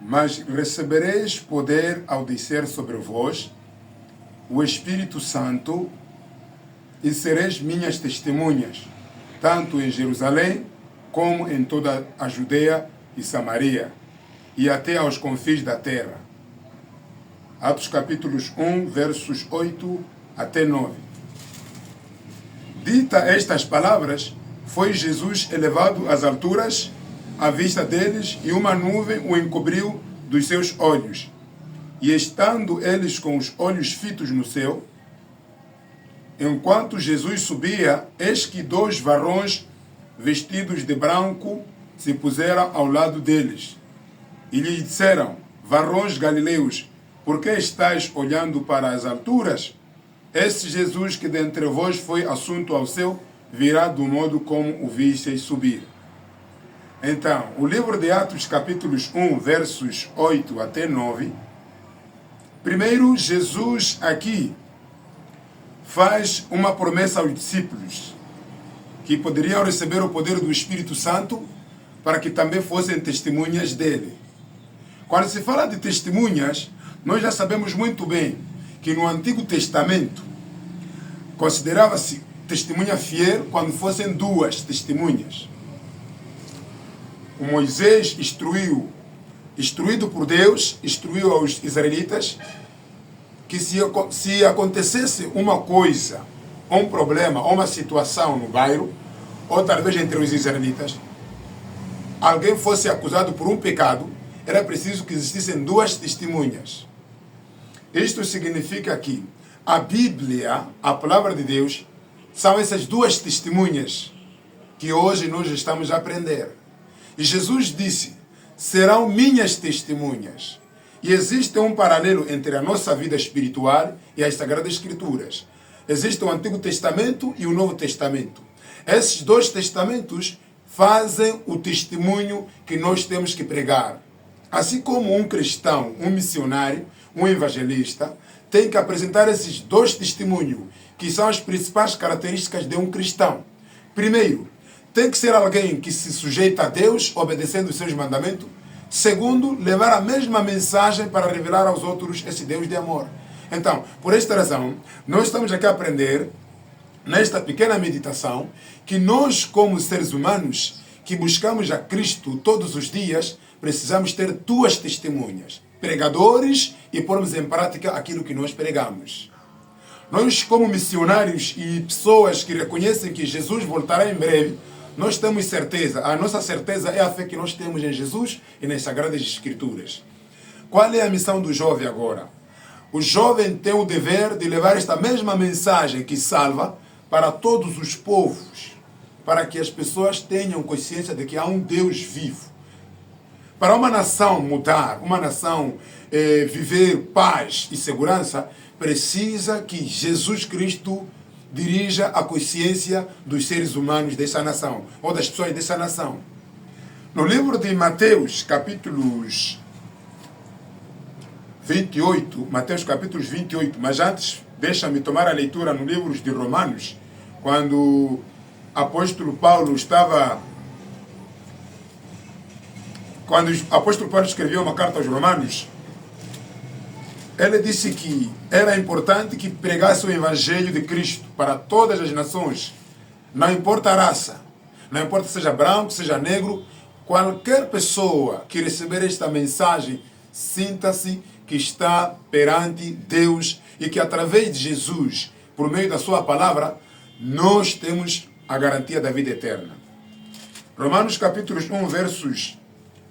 Mas recebereis poder ao descer sobre vós o Espírito Santo e sereis minhas testemunhas, tanto em Jerusalém como em toda a Judeia e Samaria, e até aos confins da terra. Atos capítulos 1, versos 8 até 9. Dita estas palavras, foi Jesus elevado às alturas à vista deles, e uma nuvem o encobriu dos seus olhos. E estando eles com os olhos fitos no céu, enquanto Jesus subia, eis que 2 varões vestidos de branco se puseram ao lado deles. E lhe disseram: varões galileus, por que estáis olhando para as alturas? Esse Jesus que dentre vós foi assunto ao céu, virá do modo como o visteis subir. Então, o livro de Atos, capítulos 1, versos 8 até 9. Primeiro, Jesus aqui faz uma promessa aos discípulos, que poderiam receber o poder do Espírito Santo para que também fossem testemunhas dele. Quando se fala de testemunhas, nós já sabemos muito bem que no Antigo Testamento considerava-se testemunha fiel quando fossem 2 testemunhas. O Moisés instruído por Deus, instruiu aos israelitas que se acontecesse uma coisa, ou um problema, ou uma situação no bairro, ou talvez entre os israelitas, alguém fosse acusado por um pecado, era preciso que existissem 2 testemunhas. Isto significa que a Bíblia, a palavra de Deus, são essas 2 testemunhas que hoje nós estamos a aprender. E Jesus disse: serão minhas testemunhas. E existe um paralelo entre a nossa vida espiritual e as Sagradas Escrituras. Existe o Antigo Testamento e o Novo Testamento. Esses 2 testamentos fazem o testemunho que nós temos que pregar. Assim como um cristão, um missionário, um evangelista, tem que apresentar esses 2 testemunhos, que são as principais características de um cristão. Primeiro, tem que ser alguém que se sujeita a Deus, obedecendo os seus mandamentos. Segundo, levar a mesma mensagem para revelar aos outros esse Deus de amor. Então, por esta razão, nós estamos aqui a aprender, nesta pequena meditação, que nós, como seres humanos, que buscamos a Cristo todos os dias, precisamos ter 2 testemunhas, pregadores, e pormos em prática aquilo que nós pregamos. Nós, como missionários e pessoas que reconhecem que Jesus voltará em breve, nós temos certeza. A nossa certeza é a fé que nós temos em Jesus e nas Sagradas Escrituras. Qual é a missão do jovem agora? O jovem tem o dever de levar esta mesma mensagem que salva para todos os povos, para que as pessoas tenham consciência de que há um Deus vivo. Para uma nação mudar, uma nação viver paz e segurança, precisa que Jesus Cristo dirija a consciência dos seres humanos dessa nação, ou das pessoas dessa nação. No livro de Mateus, capítulos 28, Mateus capítulos 28, mas antes, deixa-me tomar a leitura no livro de Romanos, quando o apóstolo Paulo escreveu uma carta aos Romanos, ele disse que era importante que pregasse o Evangelho de Cristo para todas as nações. Não importa a raça, não importa seja branco, seja negro, qualquer pessoa que receber esta mensagem, sinta-se que está perante Deus e que através de Jesus, por meio da sua palavra, nós temos a garantia da vida eterna. Romanos capítulos 1, versos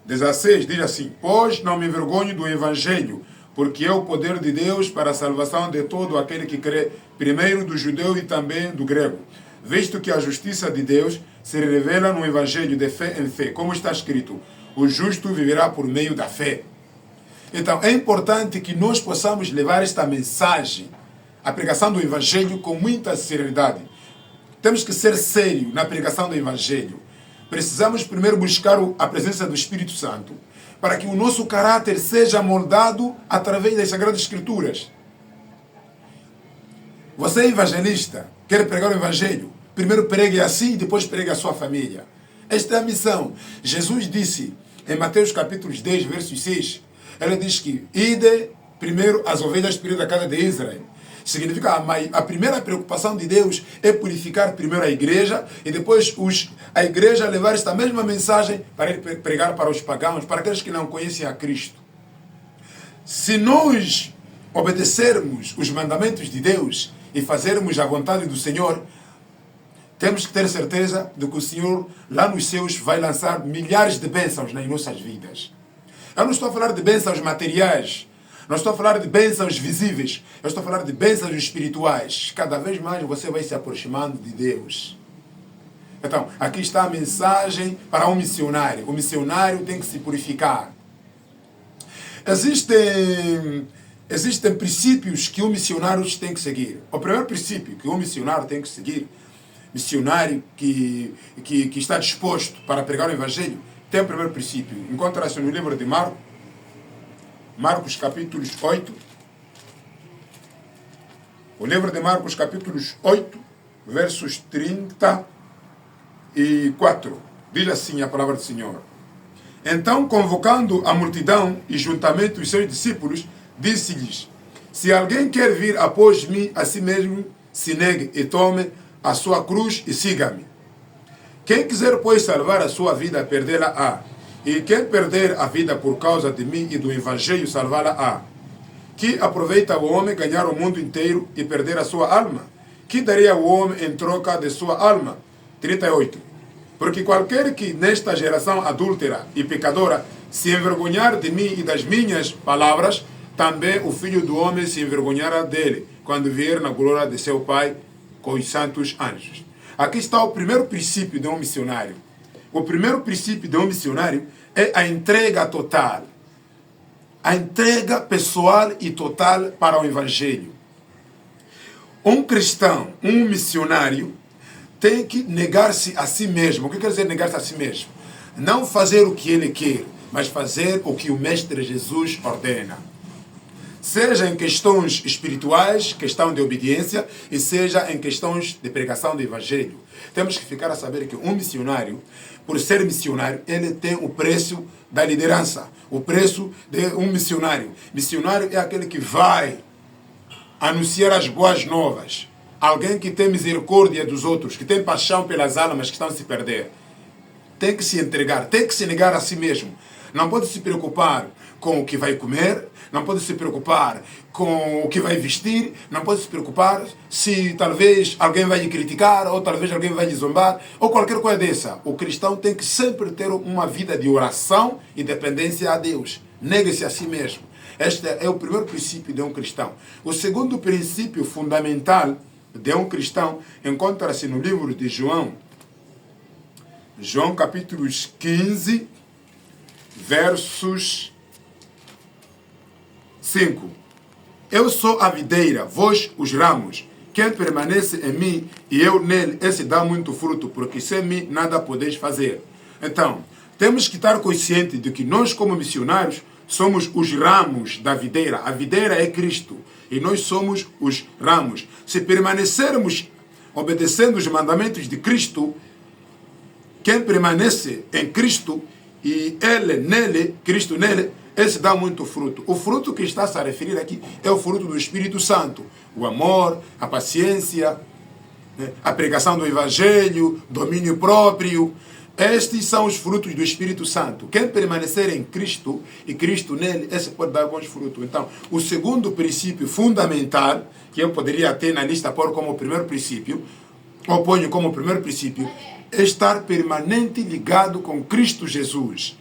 16, diz assim: pois não me envergonho do Evangelho, porque é o poder de Deus para a salvação de todo aquele que crê, primeiro do judeu e também do grego, visto que a justiça de Deus se revela no Evangelho de fé em fé, como está escrito: o justo viverá por meio da fé. Então, é importante que nós possamos levar esta mensagem, a pregação do Evangelho, com muita seriedade. Temos que ser sérios na pregação do Evangelho. Precisamos primeiro buscar a presença do Espírito Santo, para que o nosso caráter seja moldado através das Sagradas Escrituras. Você é evangelista, quer pregar o Evangelho? Primeiro pregue a si e depois pregue a sua família. Esta é a missão. Jesus disse: em Mateus capítulo 10, verso 6, ela diz que ide primeiro as ovelhas perdidas da casa de Israel. Significa a primeira preocupação de Deus é purificar primeiro a igreja e depois a igreja levar esta mesma mensagem para ele pregar para os pagãos, para aqueles que não conhecem a Cristo. Se nós obedecermos os mandamentos de Deus e fazermos a vontade do Senhor, temos que ter certeza de que o Senhor lá nos céus vai lançar milhares de bênçãos nas nossas vidas. Eu não estou a falar de bênçãos materiais, não estou a falar de bênçãos visíveis, eu estou a falar de bênçãos espirituais. Cada vez mais você vai se aproximando de Deus. Então, aqui está a mensagem para um missionário. O missionário tem que se purificar. Existem princípios que o missionário tem que seguir. O primeiro princípio que o missionário tem que seguir, missionário que está disposto para pregar o Evangelho, tem o primeiro princípio. Encontra-se no livro de Marcos capítulo 8. O livro de Marcos capítulo 8, versos 34. Diz assim a palavra do Senhor. Então, convocando a multidão e juntamente os seus discípulos, disse-lhes: se alguém quer vir após mim, a si mesmo se negue e tome a sua cruz e siga-me. Quem quiser, pois, salvar a sua vida, perdê-la-á. E quem perder a vida por causa de mim e do Evangelho, salvá-la-á. Que aproveita o homem ganhar o mundo inteiro e perder a sua alma? Que daria o homem em troca de sua alma? 38. Porque qualquer que nesta geração adúltera e pecadora se envergonhar de mim e das minhas palavras, também o Filho do Homem se envergonhará dele, quando vier na glória de seu Pai com os santos anjos. Aqui está o primeiro princípio de um missionário. O primeiro princípio de um missionário é a entrega total. A entrega pessoal e total para o Evangelho. Um cristão, um missionário, tem que negar-se a si mesmo. O que quer dizer negar-se a si mesmo? Não fazer o que ele quer, mas fazer o que o Mestre Jesus ordena. Seja em questões espirituais, questão de obediência, e seja em questões de pregação do Evangelho. Temos que ficar a saber que um missionário, por ser missionário, ele tem o preço da liderança, o preço de um missionário. Missionário é aquele que vai anunciar as boas novas. Alguém que tem misericórdia dos outros, que tem paixão pelas almas que estão a se perder. Tem que se entregar, tem que se negar a si mesmo. Não pode se preocupar com o que vai comer, não pode se preocupar com o que vai vestir, não pode se preocupar se talvez alguém vai lhe criticar, ou talvez alguém vai lhe zombar, ou qualquer coisa dessa. O cristão tem que sempre ter uma vida de oração e dependência a Deus. Negue-se a si mesmo. Este é o primeiro princípio de um cristão. O segundo princípio fundamental de um cristão encontra-se no livro de João. João capítulo 15, versos 5. Eu sou a videira, vós os ramos. Quem permanece em mim e eu nele, esse dá muito fruto, porque sem mim nada podeis fazer. Então, temos que estar conscientes de que nós, como missionários, somos os ramos da videira. A videira é Cristo e nós somos os ramos. Se permanecermos obedecendo os mandamentos de Cristo, quem permanece em Cristo e ele nele, Cristo nele, esse dá muito fruto. O fruto que está -se a referir aqui é o fruto do Espírito Santo. O amor, a paciência, a pregação do Evangelho, domínio próprio. Estes são os frutos do Espírito Santo. Quem permanecer em Cristo e Cristo nele, esse pode dar bons frutos. Então, o segundo princípio fundamental, que eu poderia ter na lista pôr como primeiro princípio, ou ponho como primeiro princípio, é estar permanente ligado com Cristo Jesus.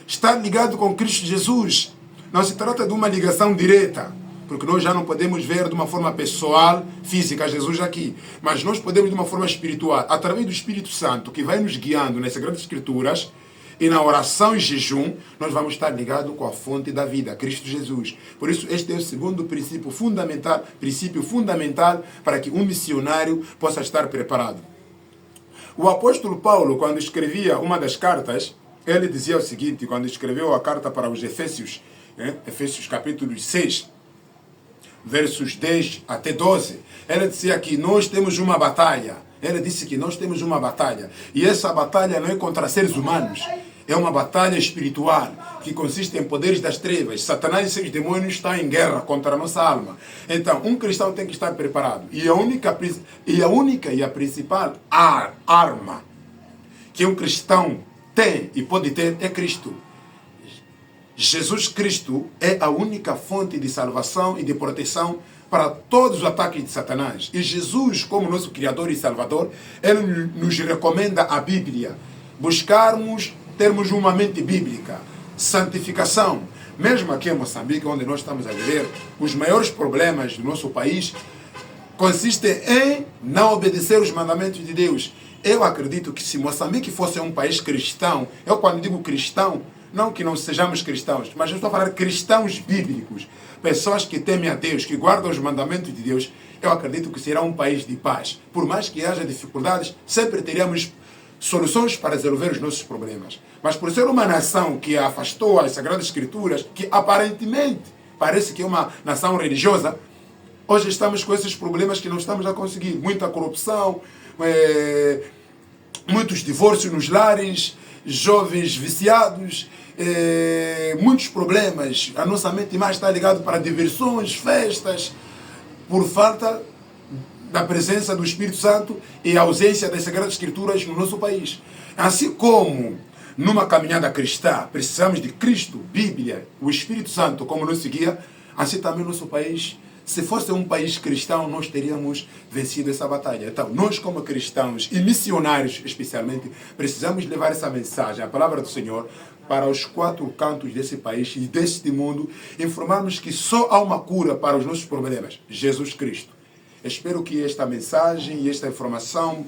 Estar ligado com Cristo Jesus não se trata de uma ligação direta, porque nós já não podemos ver de uma forma pessoal, física, Jesus aqui, mas nós podemos de uma forma espiritual, através do Espírito Santo, que vai nos guiando nas Sagradas Escrituras, e na oração e jejum, nós vamos estar ligados com a fonte da vida, Cristo Jesus. Por isso, este é o segundo princípio fundamental para que um missionário possa estar preparado. O apóstolo Paulo, quando escrevia uma das cartas, ele dizia o seguinte, quando escreveu a carta para os Efésios, Efésios capítulo 6, versos 10 até 12, ele dizia que nós temos uma batalha. Ele disse que nós temos uma batalha. E essa batalha não é contra seres humanos, É uma batalha espiritual que consiste em poderes das trevas. Satanás e seus demônios estão em guerra contra a nossa alma. Então, um cristão tem que estar preparado. E a única e a principal arma que um cristão tem e pode ter é Cristo. Jesus Cristo é a única fonte de salvação e de proteção para todos os ataques de Satanás. E Jesus, como nosso Criador e Salvador, Ele nos recomenda a Bíblia. Buscarmos, termos uma mente bíblica. Santificação. Mesmo aqui em Moçambique, onde nós estamos a viver, os maiores problemas do nosso país consistem em não obedecer os mandamentos de Deus. Eu acredito que se Moçambique fosse um país cristão, eu quando digo cristão, não que não sejamos cristãos, mas eu estou a falar cristãos bíblicos, pessoas que temem a Deus, que guardam os mandamentos de Deus, eu acredito que será um país de paz. Por mais que haja dificuldades, sempre teríamos soluções para resolver os nossos problemas. Mas por ser uma nação que afastou as Sagradas Escrituras, que aparentemente parece que é uma nação religiosa, hoje estamos com esses problemas que não estamos a conseguir. Muita corrupção, muitos divórcios nos lares, jovens viciados, muitos problemas. A nossa mente mais está ligada para diversões, festas, por falta da presença do Espírito Santo e a ausência das Sagradas Escrituras no nosso país. Assim como numa caminhada cristã precisamos de Cristo, Bíblia, o Espírito Santo como nosso guia, assim também no nosso país. Se fosse um país cristão, nós teríamos vencido essa batalha. Então, nós como cristãos e missionários especialmente, precisamos levar essa mensagem, a palavra do Senhor, para os 4 cantos desse país e deste mundo, informarmos que só há uma cura para os nossos problemas, Jesus Cristo. Espero que esta mensagem e esta informação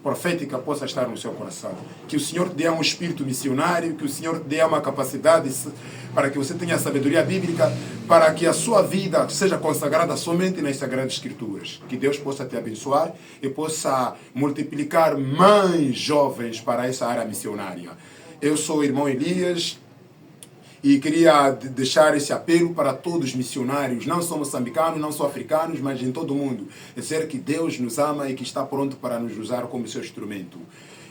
profética possa estar no seu coração. Que o Senhor te dê um espírito missionário, que o Senhor te dê uma capacidade para que você tenha sabedoria bíblica, para que a sua vida seja consagrada somente nas Sagradas Escrituras. Que Deus possa te abençoar e possa multiplicar mães jovens para essa área missionária. Eu sou o irmão Elias e queria deixar esse apelo para todos os missionários, não só moçambicanos, não só africanos, mas em todo o mundo. Dizer que Deus nos ama e que está pronto para nos usar como seu instrumento.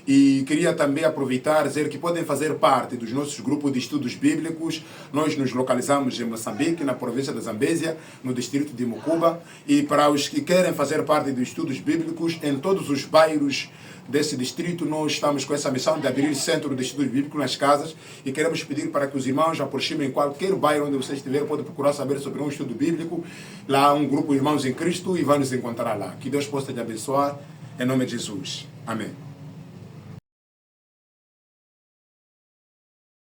E queria também aproveitar e dizer que podem fazer parte dos nossos grupos de estudos bíblicos. Nós nos localizamos em Moçambique, na província da Zambésia, no distrito de Mucuba. E para os que querem fazer parte dos estudos bíblicos, em todos os bairros desse distrito, nós estamos com essa missão de abrir centro de estudos bíblicos nas casas e queremos pedir para que os irmãos aproximem qualquer bairro onde você estiver, pode procurar saber sobre um estudo bíblico. Lá há um grupo de irmãos em Cristo e vai nos encontrar lá. Que Deus possa te abençoar, em nome de Jesus. Amém.